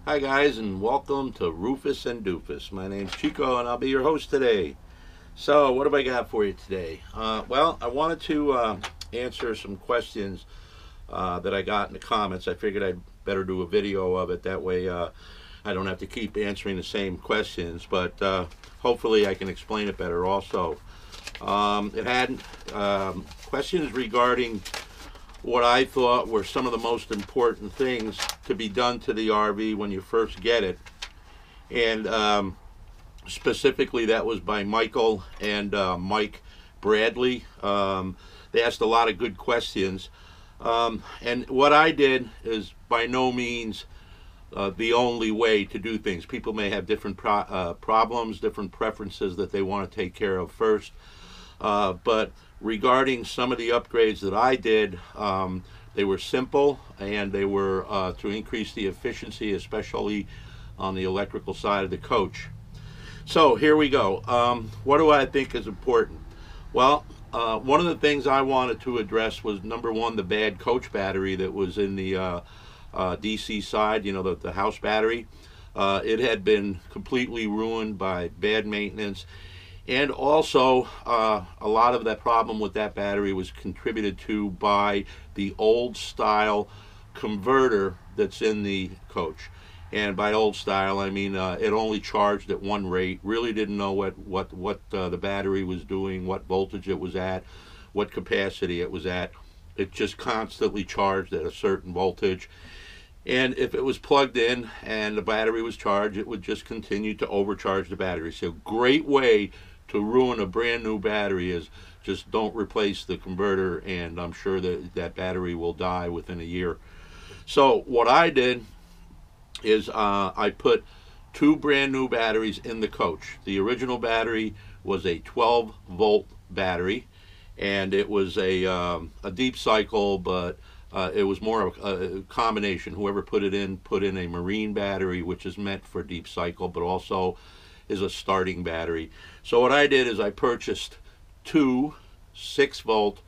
Hi guys, and welcome to Rufus and Doofus. My name's Chico and I'll be your host today. So what have I got for you today? Well, I wanted to answer some questions that I got in the comments. I figured I'd better do a video of it. That way I don't have to keep answering the same questions, but hopefully I can explain it better also. It had questions regarding what I thought were some of the most important things to be done to the RV when you first get it. And specifically, that was by Michael and Mike Bradley. They asked a lot of good questions. And what I did is by no means the only way to do things. People may have different problems, different preferences that they want to take care of first. But regarding some of the upgrades that I did, they were simple and they were to increase the efficiency, especially on the electrical side of the coach. So here we go. What do I think is important? Well, one of the things I wanted to address was number one, the bad coach battery that was in the DC side, the house battery. It had been completely ruined by bad maintenance. And also, a lot of that problem with that battery was contributed to by the old style converter that's in the coach. And by old style, I mean it only charged at one rate. Really didn't know what the battery was doing, what voltage it was at, what capacity it was at. It just constantly charged at a certain voltage. And if it was plugged in and the battery was charged, it would just continue to overcharge the battery. So great way to ruin a brand new battery is just don't replace the converter, and I'm sure that that battery will die within a year. So what I did is I put two brand new batteries in the coach. The original battery was a 12 volt battery, and it was a deep cycle, but it was more of a combination. Whoever put it in put in a marine battery, which is meant for deep cycle, but also is a starting battery. So what I did is I purchased two 6-volt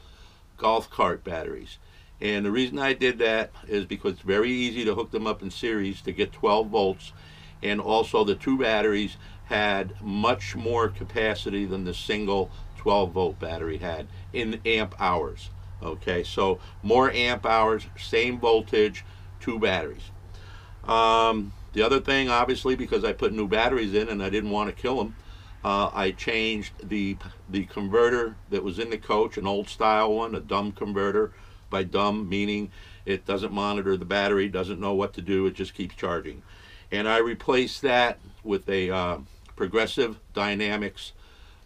golf cart batteries. And the reason I did that is because it's very easy to hook them up in series to get 12 volts. And also the two batteries had much more capacity than the single 12-volt battery had in amp hours. Okay, so more amp hours, same voltage, two batteries. The other thing, obviously, because I put new batteries in and I didn't want to kill them, I changed the converter that was in the coach, an old style one, a dumb converter. By dumb, meaning it doesn't monitor the battery, doesn't know what to do, it just keeps charging. And I replaced that with a Progressive Dynamics,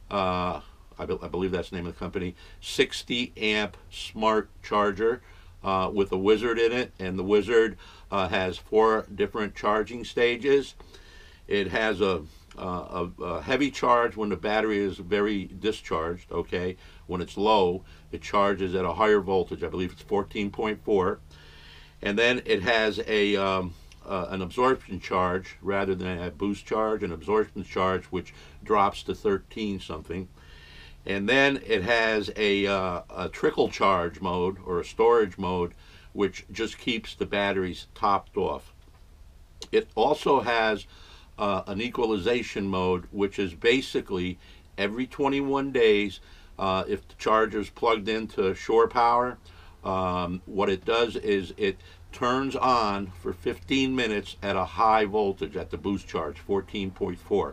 I believe that's the name of the company, 60 amp smart charger with a Wizard in it. And the Wizard has 4 different charging stages. It has a heavy charge when the battery is very discharged. Okay, when it's low, it charges at a higher voltage. I believe it's 14.4, and then it has an absorption charge rather than a boost charge, an absorption charge which drops to 13 something, and then it has a trickle charge mode or a storage mode which just keeps the batteries topped off. It also has an equalization mode, which is basically every 21 days, if the charger is plugged into shore power, what it does is it turns on for 15 minutes at a high voltage at the boost charge, 14.4.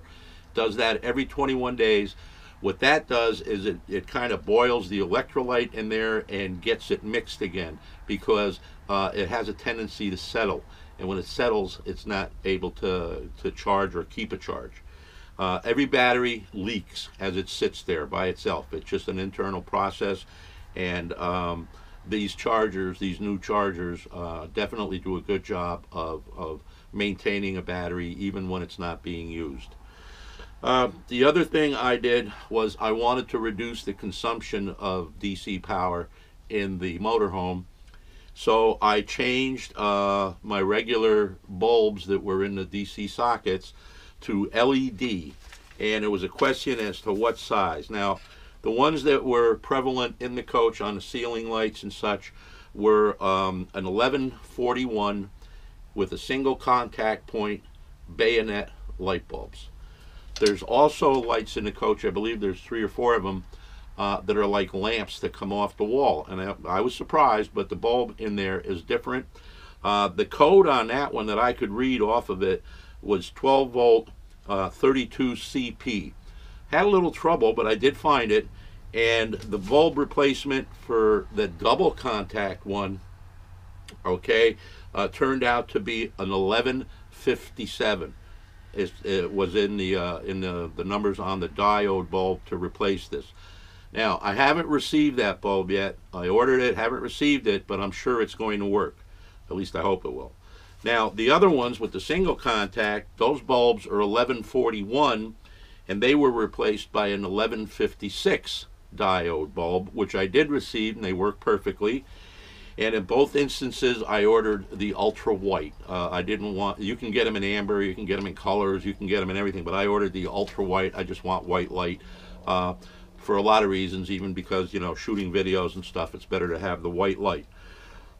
Does that every 21 days. What that does is it kind of boils the electrolyte in there and gets it mixed again, because it has a tendency to settle. And when it settles, it's not able to charge or keep a charge. Every battery leaks as it sits there by itself. It's just an internal process. And these chargers, these new chargers, definitely do a good job of maintaining a battery even when it's not being used. The other thing I did was I wanted to reduce the consumption of DC power in the motorhome. So I changed my regular bulbs that were in the DC sockets to LED. And it was a question as to what size. Now, the ones that were prevalent in the coach on the ceiling lights and such were an 1141 with a single contact point bayonet light bulbs. There's also lights in the coach, I believe there's 3 or 4 of them, that are like lamps that come off the wall. And I was surprised, but the bulb in there is different. The code on that one that I could read off of it was 12 volt 32 CP. Had a little trouble, but I did find it. And the bulb replacement for the double contact one, okay, turned out to be an 1157. It was in the numbers on the diode bulb to replace this. Now, I haven't received that bulb yet. I ordered it, haven't received it, but I'm sure it's going to work. At least I hope it will. Now, the other ones with the single contact, those bulbs are 1141, and they were replaced by an 1156 diode bulb, which I did receive, and they work perfectly. And in both instances, I ordered the ultra white. I didn't want, you can get them in amber, you can get them in colors, you can get them in everything, but I ordered the ultra white. I just want white light for a lot of reasons, even because, you know, shooting videos and stuff, it's better to have the white light.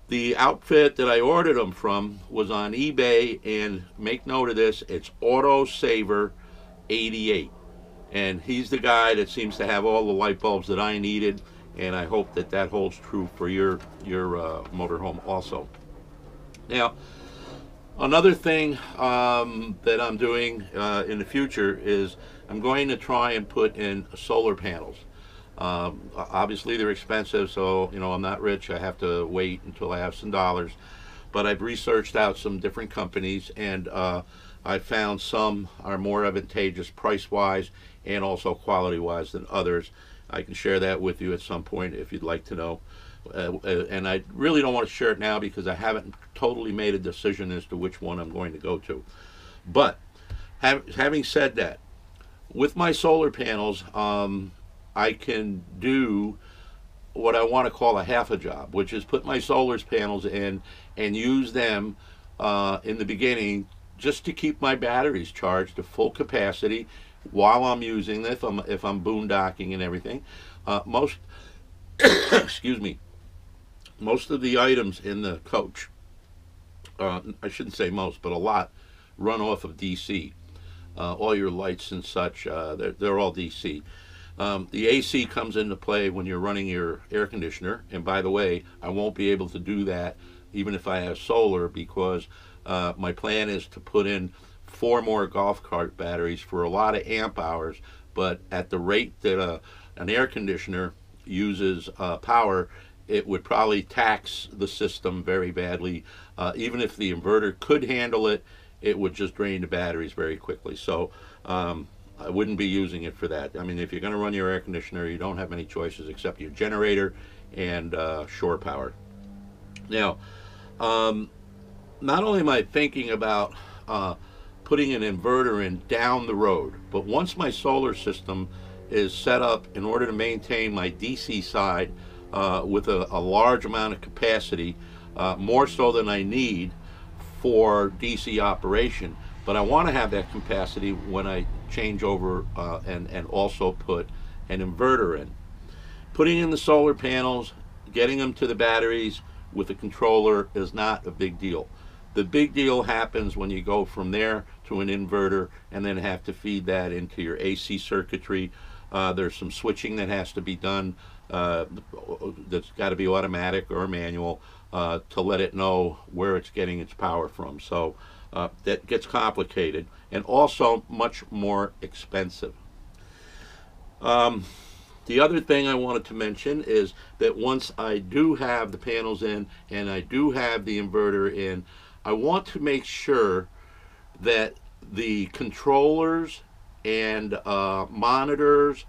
The outfit that I ordered them from was on eBay, and make note of this, it's Auto Saver 88. And he's the guy that seems to have all the light bulbs that I needed, and I hope that that holds true for your motorhome also. Now, another thing that I'm doing in the future is I'm going to try and put in solar panels. Obviously they're expensive, so you know, I'm not rich. I have to wait until I have some dollars. But I've researched out some different companies, and I found some are more advantageous price-wise and also quality-wise than others. I can share that with you at some point if you'd like to know. And I really don't want to share it now because I haven't totally made a decision as to which one I'm going to go to. But having said that, with my solar panels, I can do what I want to call a half a job, which is put my solar panels in and use them in the beginning just to keep my batteries charged to full capacity while I'm using this, if I'm boondocking and everything. Most excuse me, most of the items in the coach, I shouldn't say most, but a lot, run off of DC. All your lights and such, they're all DC. The AC comes into play when you're running your air conditioner, and by the way, I won't be able to do that even if I have solar, because my plan is to put in 4 more golf cart batteries for a lot of amp hours, but at the rate that an air conditioner uses power, it would probably tax the system very badly. Even if the inverter could handle it, it would just drain the batteries very quickly. So I wouldn't be using it for that. I mean, if you're going to run your air conditioner, you don't have many choices except your generator and shore power. Now, not only am I thinking about putting an inverter in down the road, but once my solar system is set up in order to maintain my DC side with a large amount of capacity, more so than I need for DC operation, but I want to have that capacity when I change over and also put an inverter in. Putting in the solar panels, getting them to the batteries with a controller is not a big deal. The big deal happens when you go from there to an inverter and then have to feed that into your AC circuitry. There's some switching that has to be done that's got to be automatic or manual to let it know where it's getting its power from. So that gets complicated and also much more expensive. The other thing I wanted to mention is that once I do have the panels in and I do have the inverter in, I want to make sure that the controllers and monitors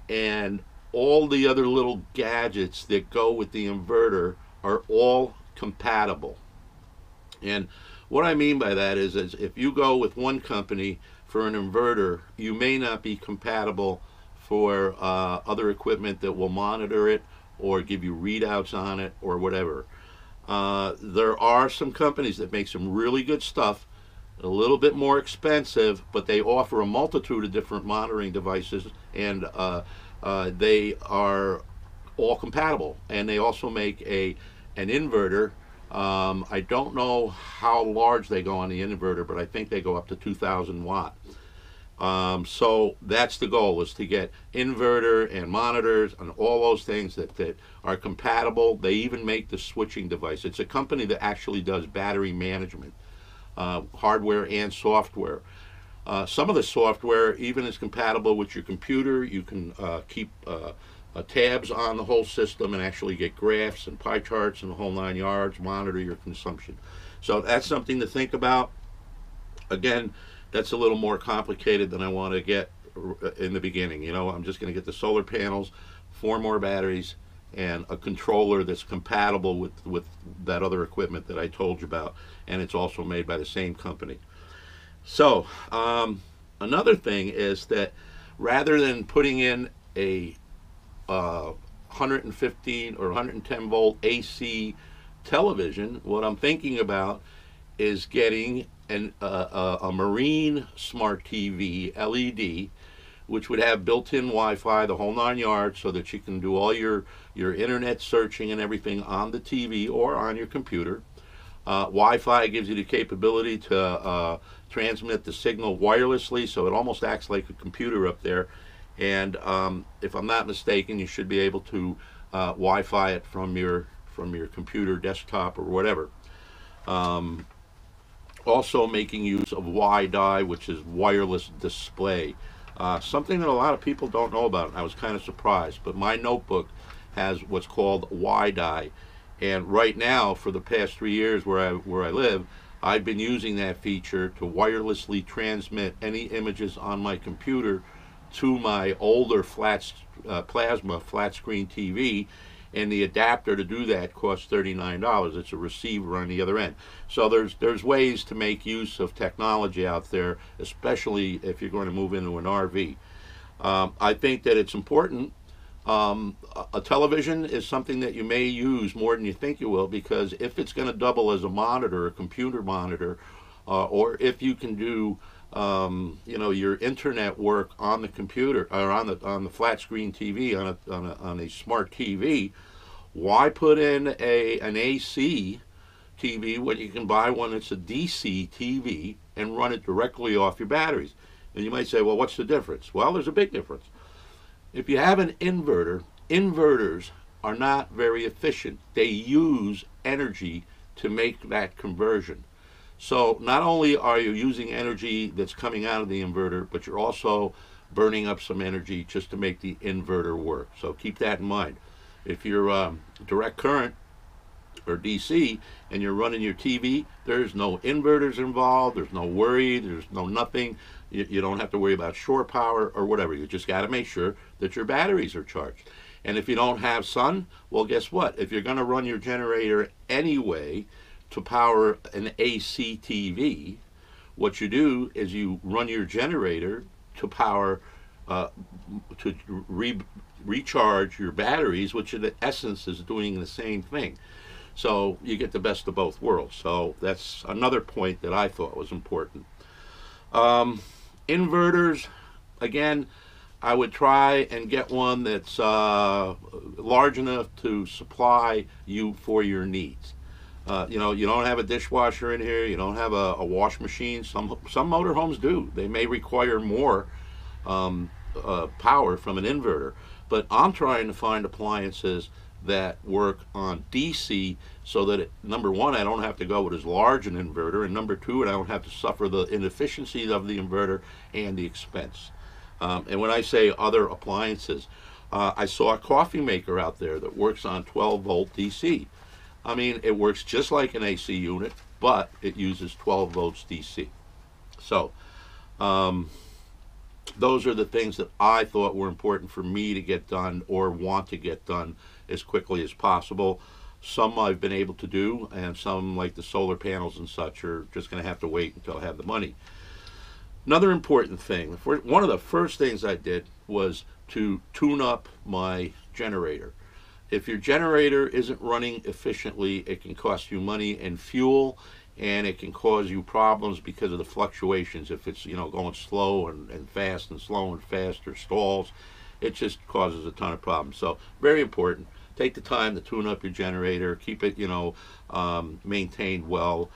and all the other little gadgets that go with the inverter are all compatible. And what I mean by that is if you go with one company for an inverter, you may not be compatible for other equipment that will monitor it or give you readouts on it or whatever. There are some companies that make some really good stuff, a little bit more expensive, but they offer a multitude of different monitoring devices, and they are all compatible. And they also make an inverter I don't know how large they go on the inverter, but I think they go up to 2,000 watt. So that's the goal, is to get inverter and monitors and all those things that are compatible. They even make the switching device. It's a company that actually does battery management, hardware and software. Some of the software even is compatible with your computer. You can keep tabs on the whole system and actually get graphs and pie charts and the whole 9 yards, monitor your consumption. So that's something to think about. Again, that's a little more complicated than I want to get in the beginning. You know, I'm just going to get the solar panels, 4 more batteries, and a controller that's compatible with that other equipment that I told you about, and it's also made by the same company. So another thing is that rather than putting in a 115 or 110 volt AC television, what I'm thinking about is getting a Marine Smart TV LED, which would have built-in Wi-Fi, the whole 9 yards, so that you can do all your internet searching and everything on the TV or on your computer. Wi-Fi gives you the capability to transmit the signal wirelessly, so it almost acts like a computer up there. And if I'm not mistaken, you should be able to Wi-Fi it from your computer, desktop, or whatever. Also making use of WiDi, which is wireless display. Something that a lot of people don't know about, and I was kind of surprised, but my notebook has what's called WiDi, and right now, for the past 3 years where I live, I've been using that feature to wirelessly transmit any images on my computer to my older plasma flat screen TV, and the adapter to do that costs $39. It's a receiver on the other end. So there's ways to make use of technology out there, especially if you're going to move into an RV. I think that it's important. A television is something that you may use more than you think you will, because if it's going to double as a monitor, a computer monitor, or if you can do you know, your internet work on the computer or on the flat screen TV on a smart TV, why put in an AC TV when you can buy one that's a DC TV and run it directly off your batteries? And you might say, well, what's the difference? Well, there's a big difference. If you have an inverter, inverters are not very efficient. They use energy to make that conversion. So not only are you using energy that's coming out of the inverter, but you're also burning up some energy just to make the inverter work. So keep that in mind. If you're direct current or DC and you're running your TV, there's no inverters involved, there's no worry, there's no nothing. You don't have to worry about shore power or whatever. You just got to make sure that your batteries are charged. And if you don't have sun, well, guess what? If you're going to run your generator anyway to power an AC TV, what you do is you run your generator to power, recharge your batteries, which in essence is doing the same thing. So you get the best of both worlds. So that's another point that I thought was important. Inverters, again, I would try and get one that's large enough to supply you for your needs. You know, you don't have a dishwasher in here, you don't have a wash machine. Some motorhomes do. They may require more power from an inverter, but I'm trying to find appliances that work on DC so that, number one, I don't have to go with as large an inverter, and number two, I don't have to suffer the inefficiencies of the inverter and the expense. And when I say other appliances, I saw a coffee maker out there that works on 12 volt DC. I mean, it works just like an AC unit, but it uses 12 volts DC. So those are the things that I thought were important for me to get done or want to get done as quickly as possible. Some I've been able to do, and some, like the solar panels and such, are just going to have to wait until I have the money. Another important thing, one of the first things I did was to tune up my generator. If your generator isn't running efficiently, it can cost you money and fuel, and it can cause you problems because of the fluctuations. If it's, you know, going slow and fast and slow and fast, or stalls, it just causes a ton of problems. So very important take the time to tune up your generator, keep it, maintained well,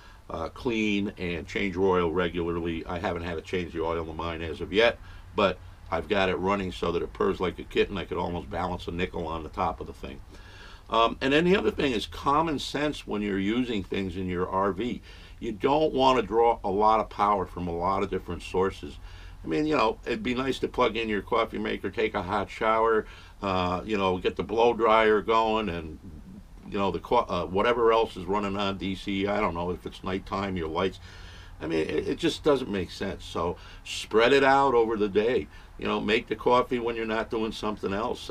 clean, and change your oil regularly. I haven't had to change the oil in mine as of yet, but I've got it running so that it purrs like a kitten. I could almost balance a nickel on the top of the thing. And then the other thing is common sense when you're using things in your RV. You don't want to draw a lot of power from a lot of different sources. I mean, it'd be nice to plug in your coffee maker, take a hot shower, get the blow dryer going, and whatever else is running on DC. I don't know if it's nighttime, your lights. I mean, it just doesn't make sense. So spread it out over the day. Make the coffee when you're not doing something else.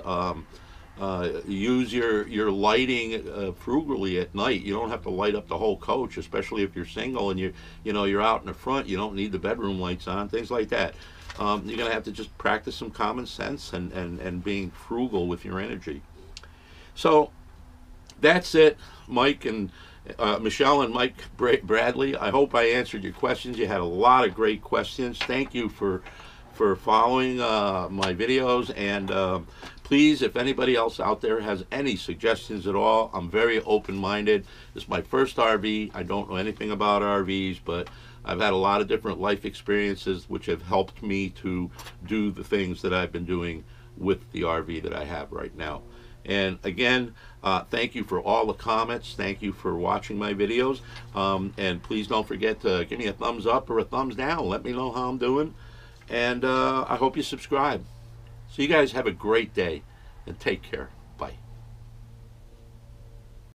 Use your lighting frugally at night. You don't have to light up the whole coach, especially if you're single and you're out in the front. You don't need the bedroom lights on, things like that. You're gonna have to just practice some common sense and being frugal with your energy. So that's it, Mike and Michelle and Mike Bradley. I hope I answered your questions. You had a lot of great questions. Thank you for following my videos, and please, if anybody else out there has any suggestions at all, I'm very open-minded. This is my first RV. I don't know anything about RVs, but I've had a lot of different life experiences which have helped me to do the things that I've been doing with the RV that I have right now. And again, thank you for all the comments. Thank you for watching my videos. And please don't forget to give me a thumbs up or a thumbs down. Let me know how I'm doing. And I hope you subscribe. So you guys have a great day and take care.